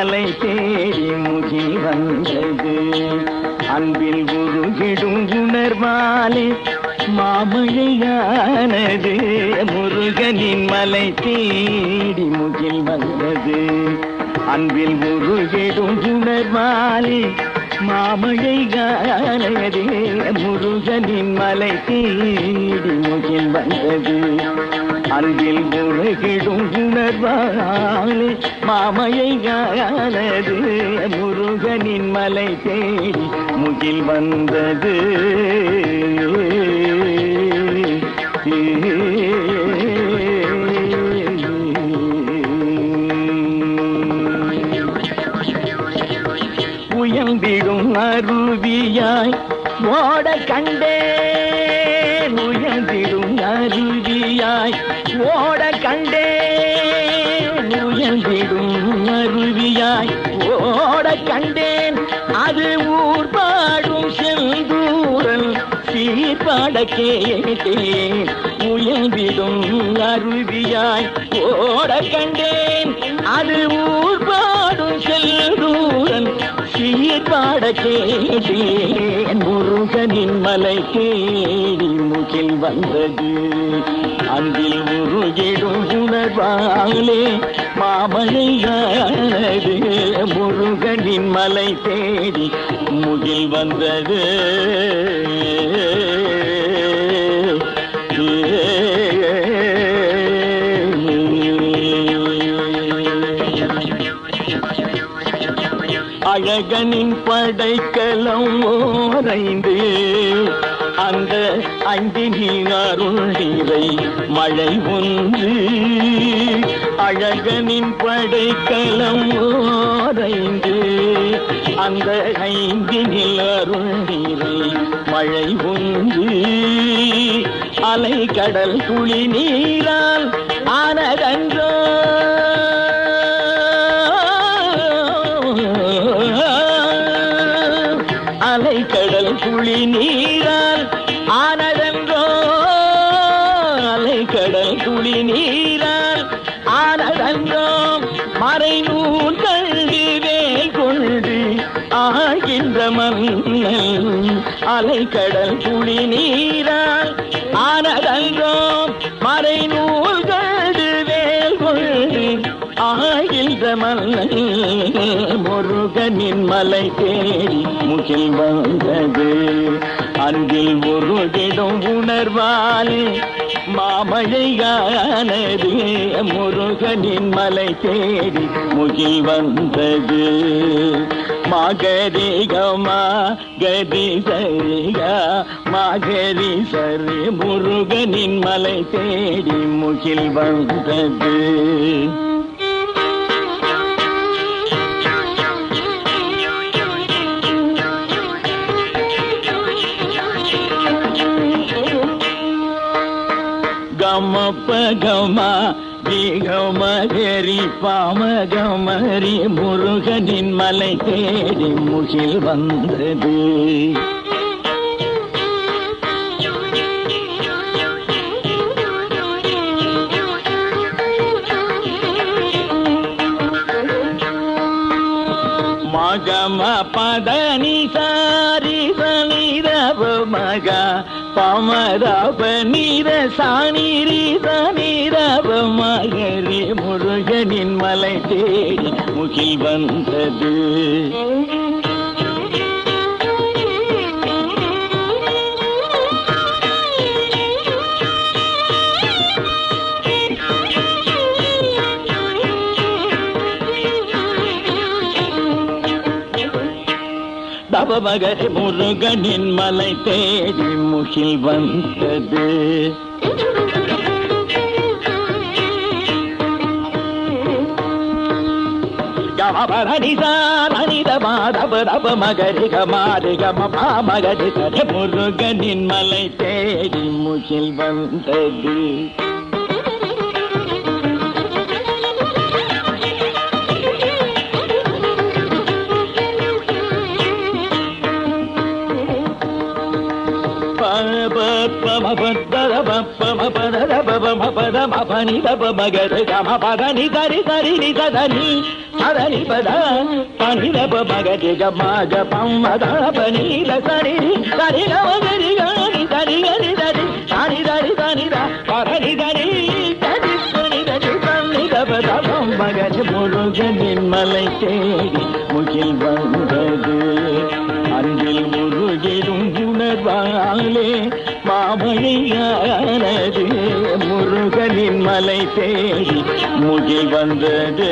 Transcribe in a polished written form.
மலை தேடி முகில் வந்தது. அன்பில் உருகிடும் உணர்வாலே மாமழையானது. முருகனின் மலை தேடி முகில் வந்தது. அன்பில் உருகிடும் உணர்வாலே மாமழையானது. முருகனின் மலை தேடி முகில் வந்தது. அன்பில் உருகிடும் உணர்வாலே மாமழையானது. முருகனின் மலை தேடி முகில் வந்தது. உயர்ந்திடும் அருவியாய் ஓட கண்டேன். உயர்ந்திடும் அருவியாய் ஓட கண்டேன். உயர்ந்திடும் அருவியாய் ஓட கண்டேன். அது ஊர் பாடும் செந்தூரல் சீர்பாட கேட்டேன். உயர்ந்திடும் அருவியாய் ஓட கண்டேன். அது ஊர் பாடும் செந்தூரல் சீர்பாட கேட்டேன். முருகனின் மலை தேடி முகில் வந்தது. அன்பில் உருகிடும் உணர்வாலே மாமழையானது. முருகனின் மலை தேடி முகில் வந்தது. அழகனின் படைக்கலம் ஓரைந்து. அந்த ஐந்தினில் அருள் நீரை மழை ஒன்று. அழகனின் படைக்கலம் ஓரைந்து. அந்த ஐந்தினில் அருள் நீரை மழை ஒன்று. அலை கடல் துளி நீரால் ஆனதன்றோ. அலை கடல் துளி நீரால் ஆனதன்றோ. அலை கடல் துளி நீரால் ஆனதன்றோ. மறைநூல் கல்வி வேல் கொண்டு ஆகின்ற மன்னன். அலை கடல் துளி நீரால் ஆனதன்றோ. மறைநூல் கல்வி வேல் கொண்டு ஆகின்ற மன்னன். முருகனின் மலை தேடி முகில் வந்தது. அன்பில் உருகிடும் உணர்வாலே மாமழையானது. முருகனின் மலை தேடி முகில் வந்தது. மகரி கமா கதி சரிகா மகரி சரி. முருகனின் மலை தேடி முகில் வந்தது. கமப்பகமா கமகரி பாமகமரி. முருகனின் மலை தேடி முகில் வந்தது. மகம பதனி சாரி சனிரவ மக பமரப நீர சாணிரி சனிரவ மகரி. முருகனின் மலை தேடி முகில் வந்தது. தவமகரி முருகனின் மலை தேடி முகில் வந்தது. முருகனின் மலை தேடி முகில் வந்தது. பமபதரப பமபதரப மபத மபனி தப மகரி கம பதனி தரி தரி நி ததனி சதனி பத பனி தப மகரி கம கபம் மத பனி லசரி தரி கமகரி கனி தரி கனி தரி சனி தரி தனி த பதனி தரி தரி பனி தரி பனி தப தபம் மகரி முருகனின் மலை தேடி முகில் வந்தது அன்பில் முருகிடும் உணர்வாலே மாமணியானது முருகனின் மலை தேடி முகில் வந்தது